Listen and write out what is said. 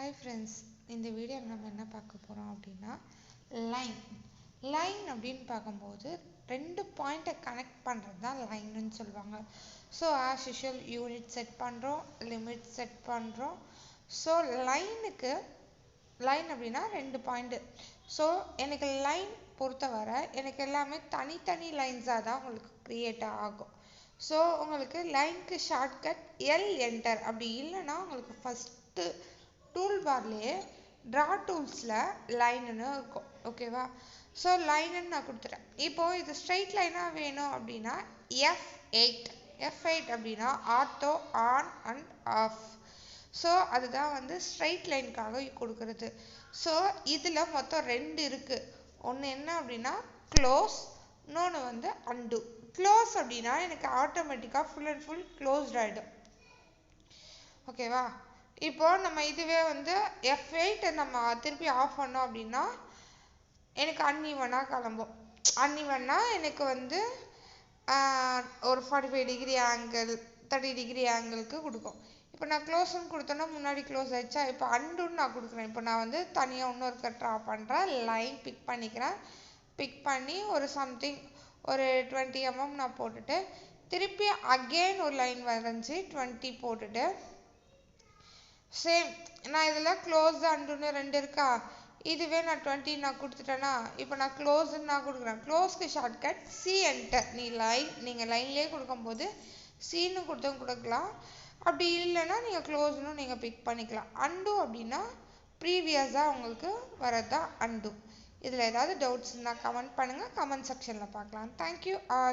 Hi friends, இந்த வீடியோவில் நம்ம என்ன பார்க்க போகிறோம் அப்படின்னா லைன் அப்படின்னு பார்க்கும்போது 2 பாயிண்ட்டை கனெக்ட் பண்ணுறது தான் லைன்னு சொல்லுவாங்க. So as usual unit set பண்ணுறோம், லிமிட் செட் பண்ணுறோம். ஸோ லைன் அப்படின்னா 2 பாயிண்ட்டு. ஸோ எனக்கு லைன் பொறுத்தவரை எனக்கு எல்லாமே தனித்தனி லைன்ஸாக தான் உங்களுக்கு க்ரியேட் ஆகும். ஸோ உங்களுக்கு லைனுக்கு ஷார்ட்கட் என்டர், அப்படி இல்லைன்னா உங்களுக்கு ஃபஸ்ட்டு டூல் பார்லேயே ட்ரா டூல்ஸில் லைனுன்னு இருக்கும். ஓகேவா? ஸோ லைனுன்னு நான் கொடுத்துட்டேன். இப்போது இது ஸ்ட்ரைட் லைனாக வேணும் அப்படின்னா F8 அப்படின்னா auto on and half. So அதுதான் ஸ்ட்ரைட் லைனுக்காக கொடுக்குறது. ஸோ இதில் மொத்தம் 2 இருக்குது. ஒன்று என்ன அப்படின்னா க்ளோஸ், இன்னொன்று அண்டு. க்ளோஸ் அப்படின்னா எனக்கு ஆட்டோமேட்டிக்காக ஃபுல் அண்ட் ஃபுல் க்ளோஸ்ட் ஆகிடும். ஓகேவா? இப்போ நம்ம இதுவே F8 நம்ம திருப்பி ஆஃப் பண்ணோம் அப்படின்னா எனக்கு அன்இவனாக கிளம்பும். அன்இவன்னா எனக்கு ஒரு 45 டிகிரி ஆங்கிள் 30 டிகிரி ஆங்கிளுக்கு கொடுக்கும். இப்போ நான் க்ளோஸ்ன்னு கொடுத்தோன்னா முன்னாடி க்ளோஸ் ஆகிடுச்சா. இப்போ அண்டுன்னு நான் கொடுக்குறேன். இப்போ நான் தனியாக இன்னொரு ட்ரா பண்ணுறேன். லைன் பிக் பண்ணிக்கிறேன். பிக் பண்ணி ஒரு சம்திங் ஒரு 20 mm நான் போட்டுட்டு திருப்பி அகெயின் ஒரு லைன் வரைஞ்சி 20 போட்டுட்டு சேம் நான் இதில் க்ளோஸ் அண்டுன்னு 2 இருக்கா. இதுவே நான் 20 நான் கொடுத்துட்டேன்னா இப்போ நான் க்ளோஸ்ன்னு நான் கொடுக்குறேன். க்ளோஸ்க்கு ஷார்ட்கட் என்டர். நீங்கள் லைன்லேயே கொடுக்கும்போது சின்னு கொடுக்கலாம். அப்படி இல்லைன்னா நீங்கள் க்ளோஸ்ன்னு நீங்கள் பிக் பண்ணிக்கலாம். அண்டு அப்படின்னா ப்ரீவியஸாக உங்களுக்கு வரது தான் அண்டு. இதில் ஏதாவது டவுட்ஸ் இருந்தால் கமெண்ட் பண்ணுங்கள். கமெண்ட் செக்ஷனில் பார்க்கலாம். Thank you all.